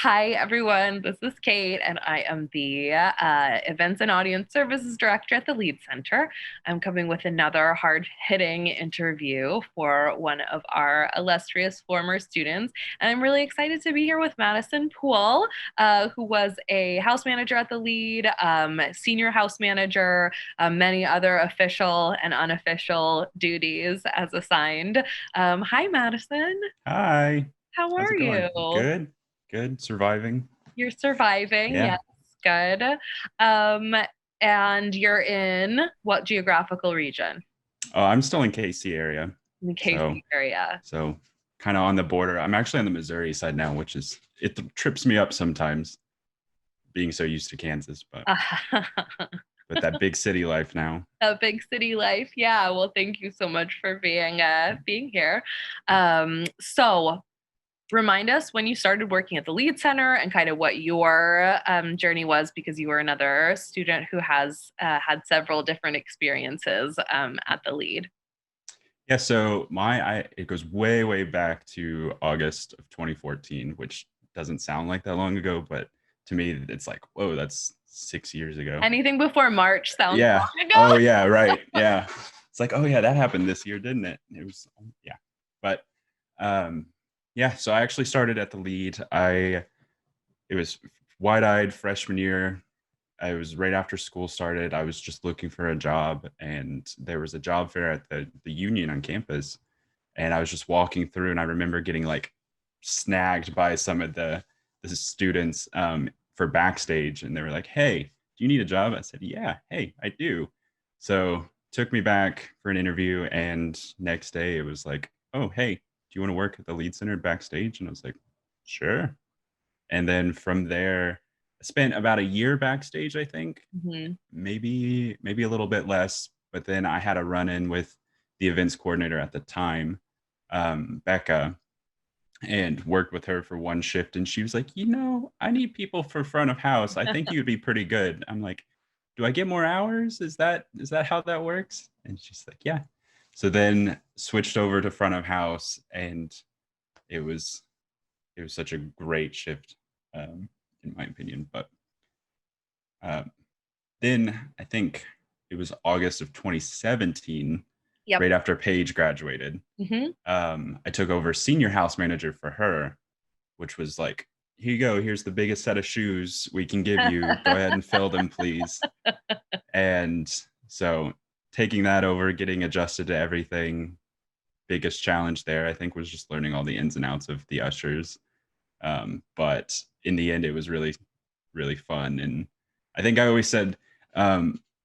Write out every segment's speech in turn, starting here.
Hi, everyone. This is Kate, and I am the Events and Audience Services Director at the LEED Center. I'm coming with another hard-hitting interview for one of our illustrious former students, and I'm really excited to be here with Madisen Pool, who was a house manager at the LEED, senior house manager, many other official and unofficial duties as assigned. Hi, Madisen. Hi, How how's are it going? you? Good, good, surviving. You're surviving. Yeah. Yes, good. Um, and you're in what geographical region? Oh, I'm still in KC area. In the So, KC area. so kind of on the border. I'm actually on the Missouri side now, which is it trips me up sometimes being so used to Kansas, but that big city life now. A big city life. Yeah. Well, thank you so much for being here. So remind us when you started working at the LEED Center and kind of what your journey was, because you were another student who has had several different experiences at the LEED. Yeah, so it goes way, way back to August of 2014, which doesn't sound like that long ago, but to me it's like, whoa, that's 6 years ago. Anything before March sounds Yeah. long Oh ago. yeah, right. Yeah. It's like, oh yeah, that happened this year, didn't it? It was yeah. But um yeah, so I actually started at the LEED. It was wide-eyed freshman year. I was right after school started. I was just looking for a job and there was a job fair at the union on campus. And I was just walking through and I remember getting like snagged by some of the students for backstage and they were like, hey, do you need a job? I said, yeah, hey, I do. So took me back for an interview and next day it was like, oh, hey, do you want to work at the LEED Center backstage? And I was like, sure. And then from there, I spent about a year backstage, I think, Mhm. maybe a little bit less. But then I had a run in with the events coordinator at the time, Becca, and worked with her for one shift. And she was like, I need people for front of house. I think you'd be pretty good. I'm like, do I get more hours? Is that how that works? And she's like, yeah. So then switched over to front of house, and it was it was such a great shift, in my opinion. But um, then I think it was August of 2017, Yep. right after Paige graduated. Hmm. I took over senior house manager for her, which was like, here you go. Here's the biggest set of shoes we can give you. Go ahead and fill them, please. And so taking that over, getting adjusted to everything, biggest challenge there, I think, was just learning all the ins and outs of the ushers. But in the end, it was really, really fun. And I think I always said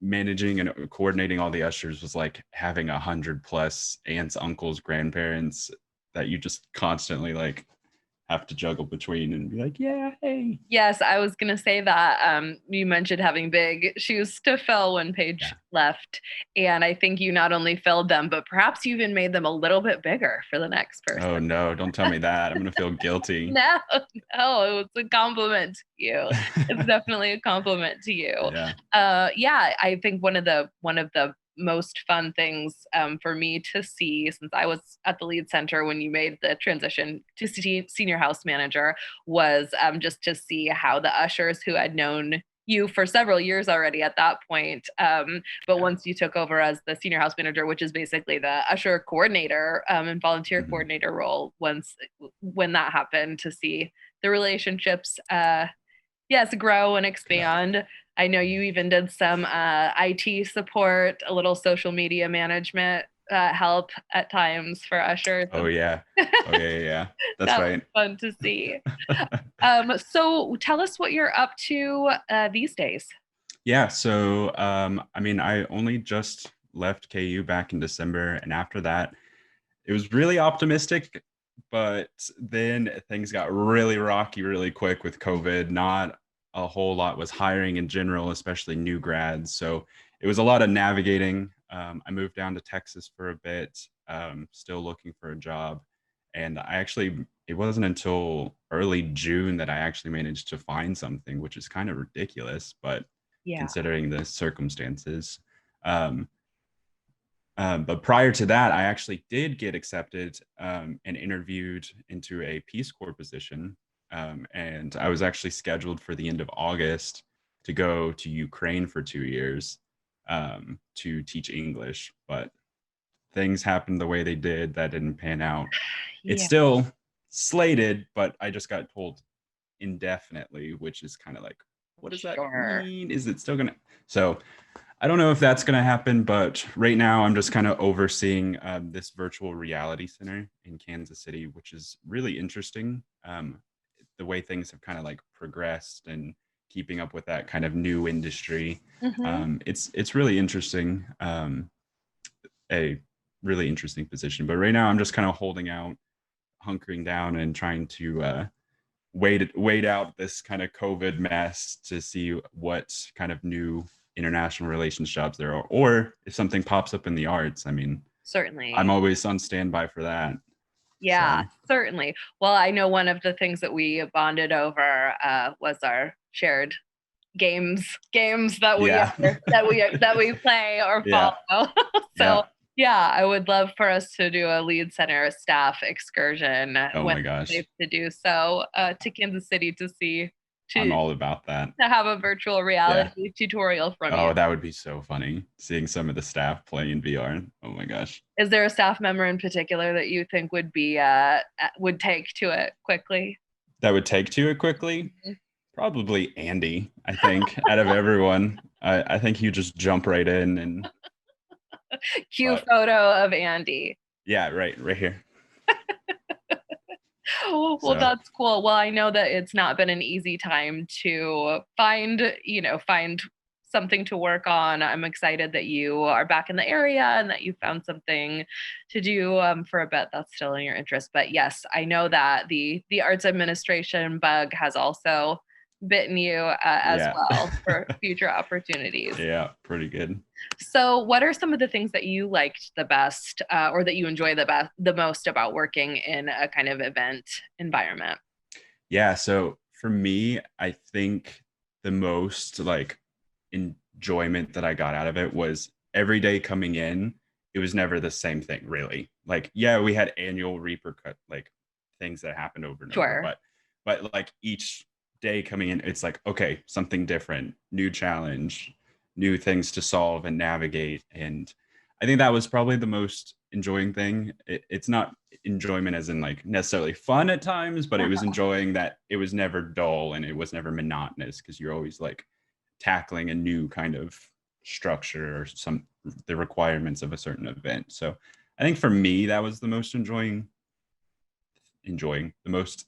managing and coordinating all the ushers was like having 100+ aunts, uncles, grandparents that you just constantly like have to juggle between and be like, yeah, hey. Yes, I was gonna say that. You mentioned having big shoes to fill when Paige Yeah. left, and I think you not only filled them, but perhaps you even made them a little bit bigger for the next Oh person. no, don't tell me that. I'm gonna feel guilty. No, no, it's a compliment to you. It's definitely a compliment to you. Yeah. Yeah, I think one of the most fun things for me to see, since I was at the LEED Center when you made the transition to senior house manager, was just to see how the ushers who had known you for several years already at that point. But Yeah. once you took over as the senior house manager, which is basically the usher coordinator and volunteer Mhm. coordinator role, once when that happened, to see the relationships, yes, grow and Yeah. expand. I know you even did some IT support, a little social media management help at times for ushers. Oh yeah. Oh yeah, yeah, yeah. That's That was right. fun to see. So tell us what you're up to these days. Yeah, so I mean, I only just left KU back in December, and after that, it was really optimistic, but then things got really rocky really quick with COVID. Not a whole lot was hiring in general, especially new grads. So it was a lot of navigating. I moved down to Texas for a bit, still looking for a job. And it wasn't until early June that I actually managed to find something, which is kind of ridiculous, but Yeah. considering the circumstances. Um, but prior to that, I actually did get accepted and interviewed into a Peace Corps position. And I was actually scheduled for the end of August to go to Ukraine for 2 years to teach English, but things happened the way they did. That didn't pan out. It's Yeah, still slated, but I just got told indefinitely, which is kind of like, what does that sure. mean? Is it still gonna? So I don't know if that's gonna happen, but right now I'm just kind of overseeing this virtual reality center in Kansas City, which is really interesting. The way things have kind of like progressed and keeping up with that kind of new industry. Hmm. It's really interesting. A really interesting position, but right now I'm just kind of holding out, hunkering down, and trying to wait out this kind of COVID mess to see what kind of new international relations jobs there are, or if something pops up in the arts. I mean, I'm Certainly. always on standby for that. Yeah, So certainly. Well, I know one of the things that we bonded over was our shared games that we yeah, that we play or yeah, follow. So yeah. yeah, I would love for us to do a lead center staff excursion Oh when my it's safe gosh, to do so to Kansas City to see I'm to all about that. have a virtual Yeah. reality tutorial from you. Oh, that would be so funny seeing some of the staff play in VR. Oh my gosh. Is there a staff member in particular that you think would take to it quickly? That would take to it quickly. Probably Andy, I think, out of everyone. I think you just jump right in and Cue but photo of Andy. yeah, right here. Oh, well, So that's cool. Well, I know that it's not been an easy time to find something to work on. I'm excited that you are back in the area and that you found something to do for a bit that's still in your interest. But yes, I know that the arts administration bug has also bitten you as yeah. well for future opportunities. Yeah, pretty good. So, what are some of the things that you liked the best, or that you enjoy the most about working in a kind of event environment? Yeah, so for me, I think the most like enjoyment that I got out of it was every day coming in, it was never the same thing, really. Like, yeah, we had annual repercut like things that happened over and over, Sure. but like each day coming in, it's like, okay, something different, new challenge, new things to solve and navigate. And I think that was probably the most enjoying thing. It's not enjoyment as in like necessarily fun at times, but it was enjoying that it was never dull and it was never monotonous because you're always like tackling a new kind of structure or some the requirements of a certain event. So I think for me that was the most enjoying the most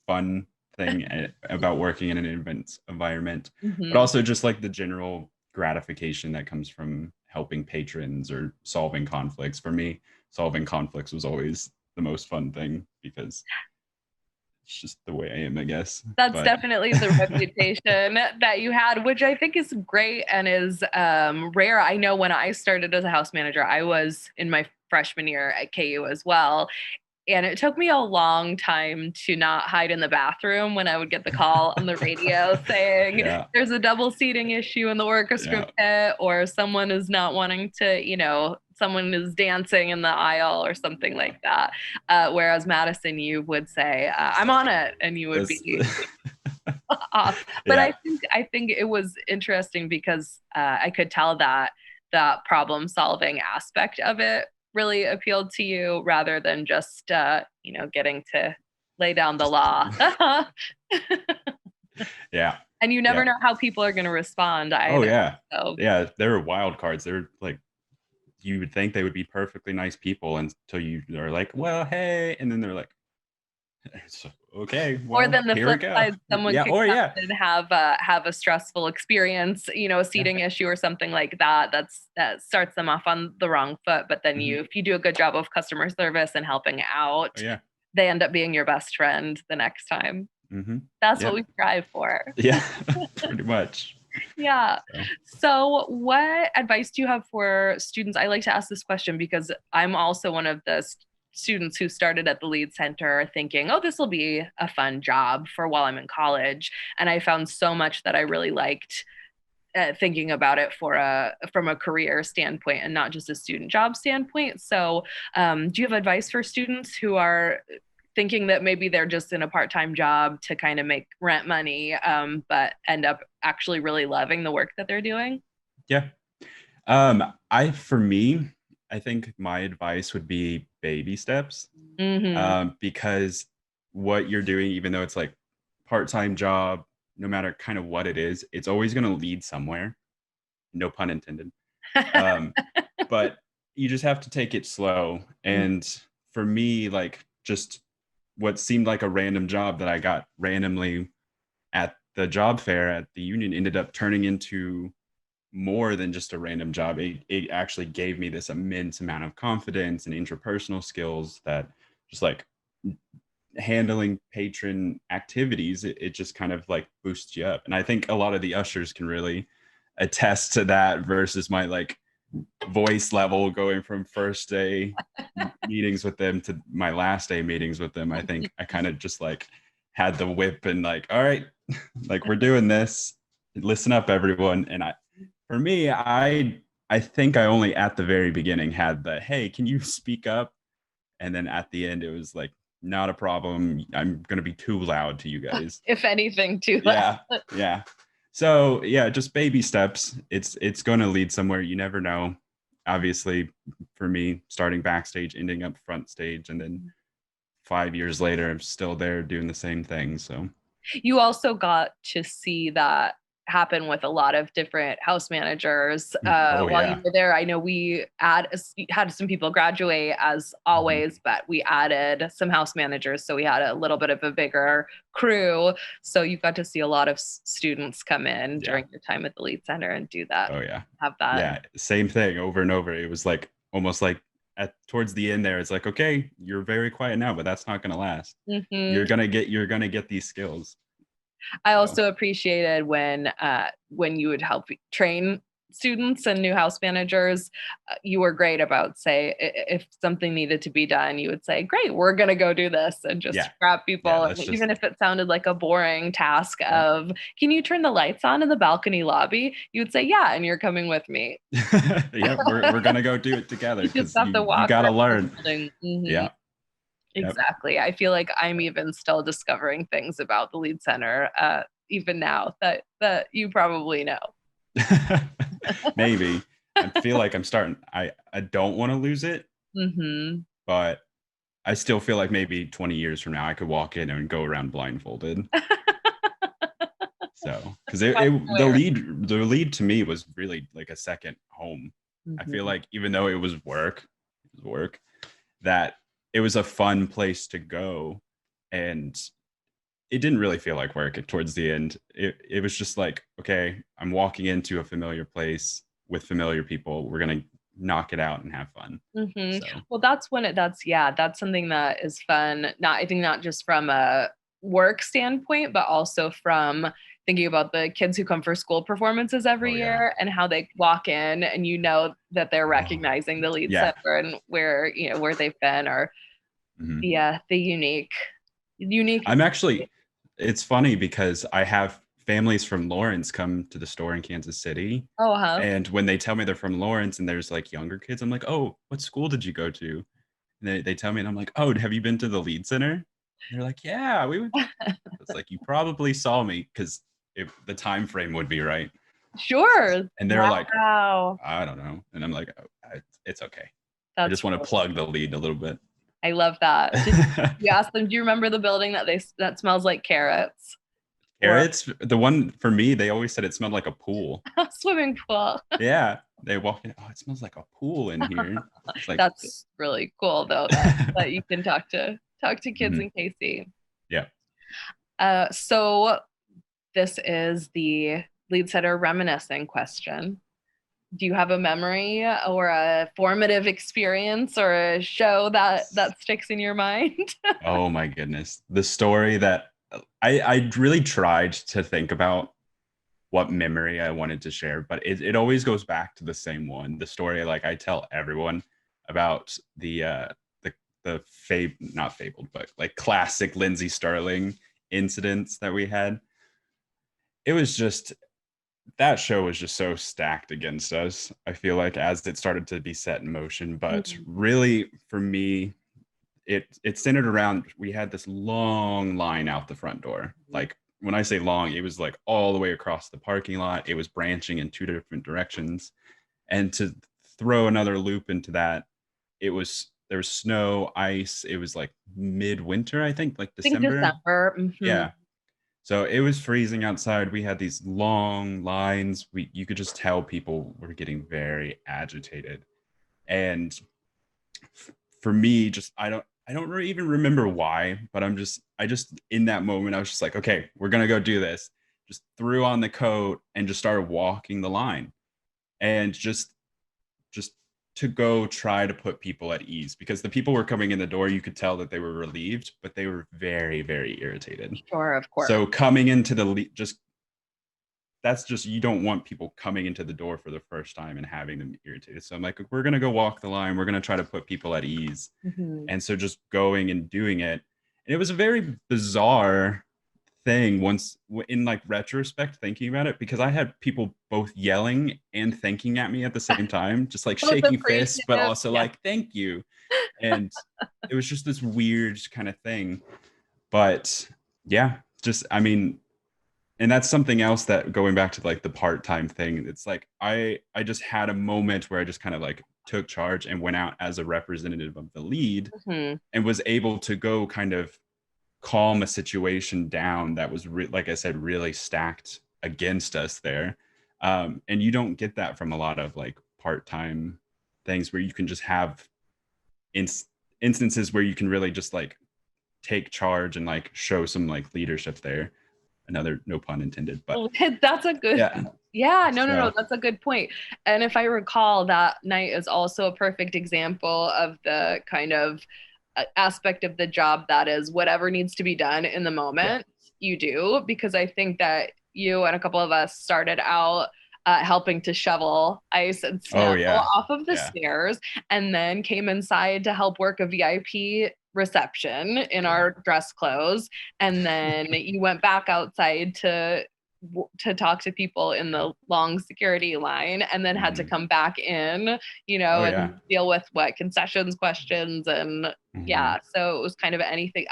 fun thing about working in an event environment, but Hmm. also just like the general gratification that comes from helping patrons or solving conflicts. For me, solving conflicts was always the most fun thing because it's just the way I am, I guess. That's But definitely the reputation that you had, which I think is great and is rare. I know when I started as a house manager, I was in my freshman year at KU as well. And it took me a long time to not hide in the bathroom when I would get the call on the radio saying yeah, there's a double seating issue in the orchestra yeah, pit, or someone is not wanting to, someone is dancing in the aisle or something like that. Whereas Madison, you would say, I'm on it, and you would that's be off. But yeah, I think it was interesting because I could tell that that problem solving aspect of it really appealed to you rather than just getting to lay down the just law. yeah, And you never yeah. know how people are going to respond Oh either. yeah, So yeah. There were wild cards. They're like you would think they would be perfectly nice people until you are like, well, hey, and then they're like, so, okay, or well, then the here we flip go. side, someone Yeah, could or come yeah, and have a stressful experience, a yeah, seating issue or something like that. That starts them off on the wrong foot. But then hmm, if you do a good job of customer service and helping oh out, yeah, they end up being your best friend the next time. hmm, That's what yep, we strive for. yeah, pretty much. Yeah. So, So, what advice do you have for students? I like to ask this question because I'm also one of the students who started at the Lead Center thinking, oh, this will be a fun job for while I'm in college. And I found so much that I really liked thinking about it from a career standpoint and not just a student job standpoint. So, do you have advice for students who are thinking that maybe they're just in a part-time job to kind of make rent money, but end up actually really loving the work that they're doing? Yeah. For me, I think my advice would be baby steps. Mm-hmm. Because what you're doing, even though it's like part-time job, no matter kind of what it is, it's always going to lead somewhere. No pun intended. Um, but you just have to take it slow. And for me, like just what seemed like a random job that I got randomly at the job fair at the union ended up turning into more than just a random job. It actually gave me this immense amount of confidence and interpersonal skills that just like handling patron activities, it just kind of like boosts you up. And I think a lot of the ushers can really attest to that versus my like voice level going from first day meetings with them to my last day meetings with them. I think I kind of just like had the whip and like, all right, like we're doing this. Listen up, everyone. And for me, I think I only at the very beginning had the, hey, can you speak up? And then at the end, it was like, not a problem. I'm going to be too loud to you guys. If anything, too loud. Yeah. Yeah. So yeah, just baby steps. It's going to lead somewhere. You never know. Obviously, for me, starting backstage, ending up front stage, and then 5 years later, I'm still there doing the same thing. So You also got to see that happen with a lot of different house managers oh while you yeah. were there. I know we had some people graduate as Mhm. always, but we added some house managers, so we had a little bit of a bigger crew. So you got to see a lot of students come in Yeah. during your time at the Lead Center and do that, Oh yeah. have that. Yeah. Same thing over and over. It was like almost like at towards the end there, it's like, okay, you're very quiet now, but that's not gonna last. Hmm. You're gonna get these skills. I So also appreciated when you would help train students and new house managers. You were great about if something needed to be done, you would say, "Great, we're gonna go do this," and just yeah. grab Yeah, people. And that's just even if it sounded like a boring task yeah. of, "Can you turn the lights on in the balcony lobby?" You would say, "Yeah," and you're coming with me. Yeah, we're gonna go do it together You just because have to you walk gotta around the learn. building. Mhm. Yeah. Yep. Exactly. I feel like I'm even still discovering things about the Lead Center, even now that you probably know. Maybe. I feel like I'm starting. I don't want to lose it, Hmm. but I still feel like maybe 20 years from now I could walk in and go around blindfolded. So, because the lead to me was really like a second home. I feel Mhm. like even though it was work, that it was a fun place to go, and it didn't really feel like work towards the end. It was just like, okay, I'm walking into a familiar place with familiar people. We're gonna knock it out and have fun. Mhm. So Well, that's when that's yeah, that's something that is fun. Not I think not just from a work standpoint, but also from thinking about the kids who come for school performances every oh yeah. year and how they walk in and you know that they're Oh recognizing the Lead yeah. Center and where they've been, or Mhm. the unique I'm actually it's funny because I have families from Lawrence come to the store in Kansas City. Oh, huh. And when they tell me they're from Lawrence and there's like younger kids, I'm like, oh, what school did you go to? And they tell me, and I'm like, oh, have you been to the Lead Center? And they're like, yeah, we went. It's like you probably saw me because if the time frame would be right. Sure. And they're like, Wow. I don't know. And I'm like, oh, it's okay. I That's just want to cool. plug the lead a little bit. I love that. You ask them, do you remember the building that smells like carrots? Or Carrots, the one for me, they always said it smelled like a pool. a swimming pool? Yeah. They walk in, oh, it smells like a pool in here. It's like, That's really cool though that you can talk to kids mhm. in KC. Yeah. So this is the Lead Center reminiscing question. Do you have a memory or a formative experience or a show that sticks in your mind? Oh my goodness. The story that I really tried to think about what memory I wanted to share, but it always goes back to the same one. The story like I tell everyone about the not fabled, but like classic Lindsay Sterling incidents that we had. It was just that show was just so stacked against us. I feel like as it started to be set in motion, but Mhm. really for me, it centered around, we had this long line out the front door. Like when I say long, it was like all the way across the parking lot. It was branching in two different directions. And to throw another loop into that, there was snow, ice. It was like midwinter, I think, like I think December. December. Yeah. So it was freezing outside. We had these long lines. You could just tell people were getting very agitated. And for me, just I don't even remember why, but I just in that moment I was just like, okay, we're gonna go do this. Just threw on the coat and just started walking the line, and just to go try to put people at ease, because the people were coming in the door. You could tell that they were relieved, but they were very, very irritated. Sure, of course. So coming into just that's just, you don't want people coming into the door for the first time and having them irritated. So I'm like, we're going to go walk the line. We're going to try to put people at ease. And so just going and doing it. And it was a very bizarre thing once in like retrospect, thinking about it, because I had people both yelling and thanking at me at the same time, just like shaking fists, but also like, thank you. And it was just this weird kind of thing. But yeah, just, I mean, and that's something else that, going back to like the part-time thing, it's like I just had a moment where I just kind of like took charge and went out as a representative of the lead, and was able to go kind of calm a situation down that was like I said, really stacked against us there. And you don't get that from a lot of like part-time things, where you can just have instances where you can really just like take charge and like show some like leadership there. Another, no pun intended, but that's a good, no, that's a good point. And if I recall, that night is also a perfect example of the kind of aspect of the job that is whatever needs to be done in the moment, you do. Because I think that you and a couple of us started out helping to shovel ice and snow off of the stairs, and then came inside to help work a VIP reception in our dress clothes. And then you went back outside to talk to people in the long security line, and then had to come back in, and deal with concessions questions. And so it was kind of anything.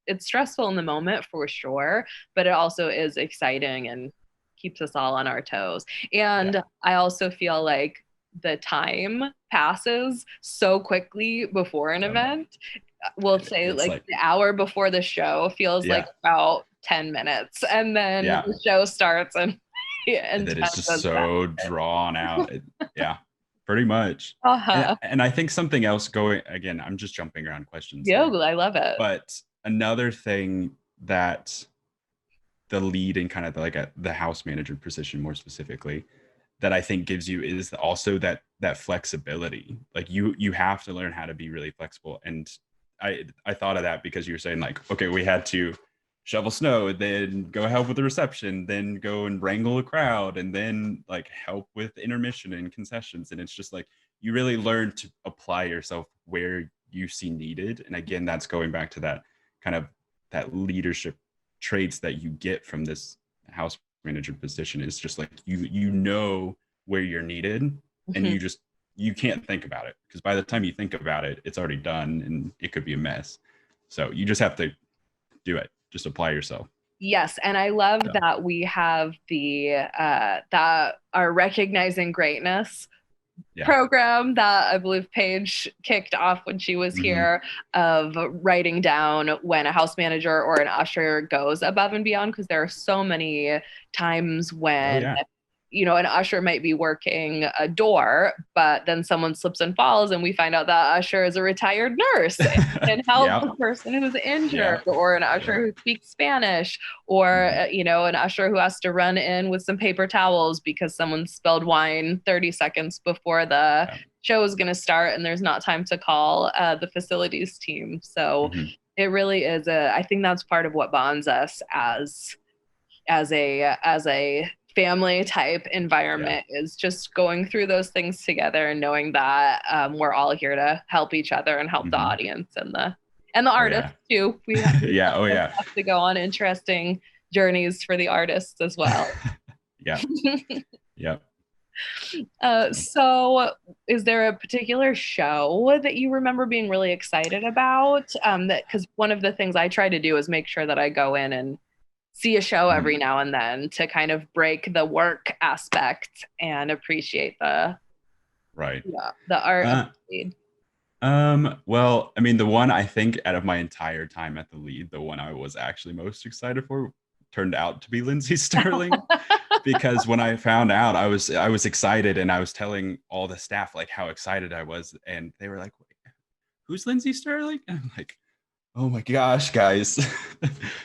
It's stressful in the moment for sure, but it also is exciting and keeps us all on our toes. And I also feel like the time passes so quickly before an event. We'll say like the hour before the show feels like about 10 minutes, and then the show starts and then it's just so drawn out. Pretty much. And I think something else going, again, I'm just jumping around questions. I love it. But another thing that the lead in kind of like the house manager position more specifically, that I think gives you, is also that flexibility. Like you have to learn how to be really flexible. And I thought of that because you were saying like, okay, we had to shovel snow, then go help with the reception, then go and wrangle a crowd, and then like help with intermission and concessions. And it's just like, you really learn to apply yourself where you see needed. And again, that's going back to that kind of that leadership traits that you get from this house manager position. Is just like, you know where you're needed, and you can't think about it, because by the time you think about it, it's already done and it could be a mess. So you just have to do it. Just apply yourself. Yes. And I love that we have that our Recognizing Greatness program that I believe Paige kicked off when she was here, of writing down when a house manager or an usher goes above and beyond. Because there are so many times when an usher might be working a door, but then someone slips and falls, and we find out that usher is a retired nurse and can help the person who's injured, or an usher who speaks Spanish, or an usher who has to run in with some paper towels because someone spilled wine 30 seconds before the show is going to start, and there's not time to call the facilities team. So it really is I think that's part of what bonds us as a family type environment, is just going through those things together and knowing that we're all here to help each other and help the audience and the artists too. We have to go on interesting journeys for the artists as well. Yep. So is there a particular show that you remember being really excited about? That because one of the things I try to do is make sure that I go in and see a show Mhm. every now and then to kind of break the work aspect and appreciate the Right. yeah, the art of Uh, the lead. well, I mean, the one I think out of my entire time at the lead, the one I was actually most excited for turned out to be Lindsay Sterling. Because when I found out, I was excited and I was telling all the staff like how excited I was, and they were like, "Wait, who's Lindsay Sterling?" And I'm like, "Oh my gosh, guys!"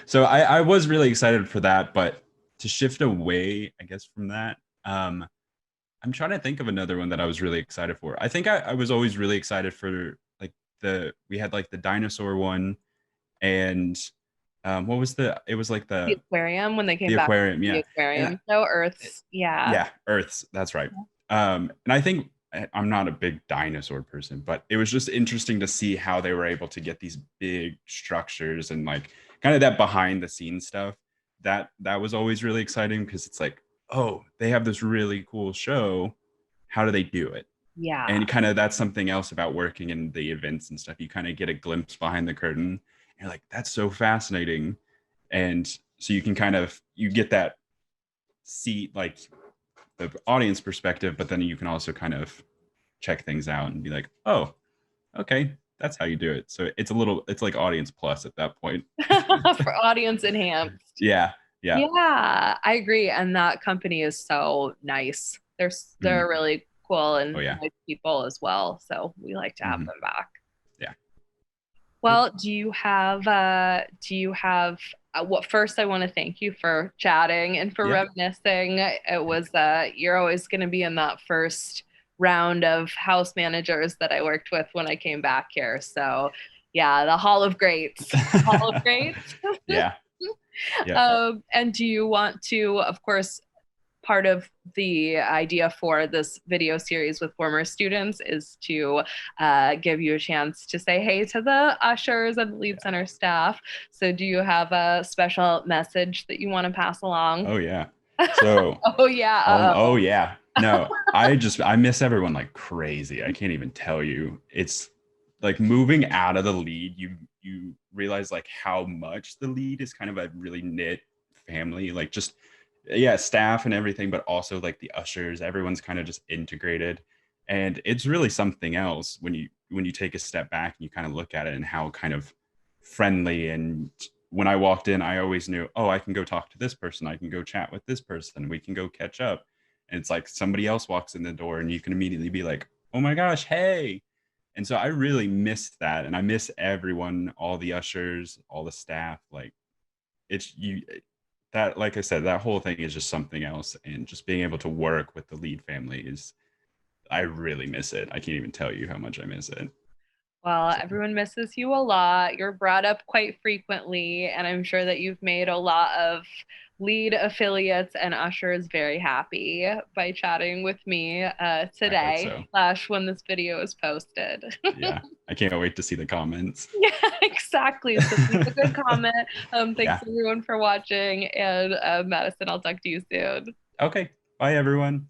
So I was really excited for that, but to shift away, I guess, from that, I'm trying to think of another one that I was really excited for. I think I was always really excited for like the we had like the dinosaur one, and what was the it was like The the aquarium when they came the back aquarium, to the yeah. And aquarium show, Earth's, yeah. yeah, Earths. That's right. And I think I'm not a big dinosaur person, but it was just interesting to see how they were able to get these big structures and like kind of that behind the scenes stuff. That was always really exciting because it's like, oh, they have this really cool show. How do they do it? Yeah. And kind of that's something else about working in the events and stuff. You kind of get a glimpse behind the curtain. And you're like, that's so fascinating. And so you can kind of you get that seat like the audience perspective, but then you can also kind of check things out and be like, oh, okay, that's how you do it. So it's like audience plus at that point. For audience enhanced. Yeah, yeah. Yeah, I agree. And that company is so nice. They're Mhm. really cool Oh and yeah. nice people as well. So we like to have Hmm. them back. Yeah. Yep. Well, do you have what first I want to thank you for chatting and for Yeah. reminiscing. It was you're always going to be in that first round of house managers that I worked with when I came back here. So, yeah, the Hall of Greats. Hall of Greats. Yeah. Yeah. And do you want to, of course, part of the idea for this video series with former students is to give you a chance to say hey to the ushers and the lead center staff. So, do you have a special message that you want to pass along? Oh yeah. So Oh, yeah. oh Uh-oh. yeah. No, I miss everyone like crazy. I can't even tell you. It's like moving out of the lead, you realize like how much the lead is kind of a really knit family. Like just yeah, staff and everything, but also like the ushers, everyone's kind of just integrated. And it's really something else when you take a step back and you kind of look at it and how kind of friendly and when I walked in, I always knew, oh, I can go talk to this person. I can go chat with this person. We can go catch up. And it's like somebody else walks in the door and you can immediately be like, oh my gosh, hey. And so I really miss that. And I miss everyone, all the ushers, all the staff. Like it's you that, like I said, that whole thing is just something else. And just being able to work with the lead family is, I really miss it. I can't even tell you how much I miss it. Well, So everyone misses you a lot. You're brought up quite frequently, and I'm sure that you've made a lot of lead affiliates and ushers very happy by chatting with me I hope today, so. slash when this video is posted. Yeah. I can't wait to see the comments. Yeah, exactly. So leave a good comment. Thanks Yeah. everyone for watching, and Madison, I'll talk to you soon. Okay. Bye, everyone.